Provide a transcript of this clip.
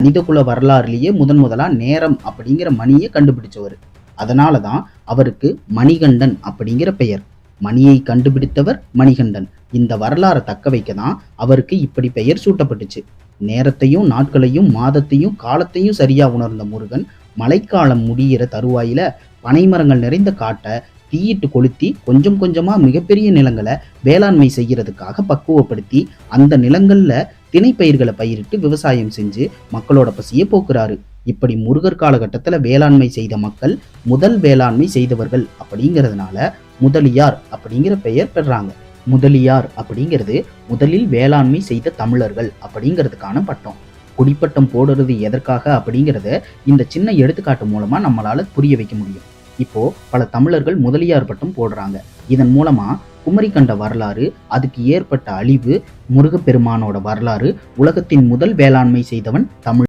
மனிதகுல வரலாறுலேயே முதலா நேரம் அப்படிங்கிற மணியை கண்டுபிடிச்சவர். அதனால தான் அவருக்கு மணிகண்டன் அப்படிங்கிற பெயர். மணியை கண்டுபிடித்தவர் மணிகண்டன். இந்த வரலாறை தக்க வைக்க தான் அவருக்கு இப்படி பெயர் சூட்டப்பட்டுச்சு. நேரத்தையும் நாட்களையும் மாதத்தையும் காலத்தையும் சரியா உணர்ந்த முருகன் மழைக்காலம் முடியிற தருவாயில பனைமரங்கள் நிறைந்த காட்டை தீயிட்டு கொளுத்தி கொஞ்சம் கொஞ்சமா மிகப்பெரிய நிலங்களை வேளாண்மை செய்யறதுக்காக பக்குவப்படுத்தி அந்த நிலங்கள்ல திணைப்பயிர்களை பயிரிட்டு விவசாயம் செஞ்சு மக்களோட பசியை போக்குறாரு. இப்படி முருகர் காலகட்டத்துல வேளாண்மை செய்த மக்கள் முதல் வேளாண்மை செய்தவர்கள் அப்படிங்கிறதுனால முதலியார் அப்படிங்கிற பெயர் பெறாங்க. முதலியார் அப்படிங்கிறது முதலில் வேளாண்மை செய்த தமிழர்கள் அப்படிங்கிறதுக்கான பட்டம். குடிப்பட்டம் போடுறது எதற்காக அப்படிங்கிறத இந்த சின்ன எடுத்துக்காட்டு மூலமா நம்மளால புரிய வைக்க முடியும். இப்போ பல தமிழர்கள் முதலியார் பட்டம் போடுறாங்க. இதன் மூலமா குமரி கண்ட வரலாறு, அதுக்கு ஏற்பட்ட அழிவு, முருகப்பெருமானோட வரலாறு, உலகத்தின் முதல் வேளாண்மை செய்தவன் தமிழ்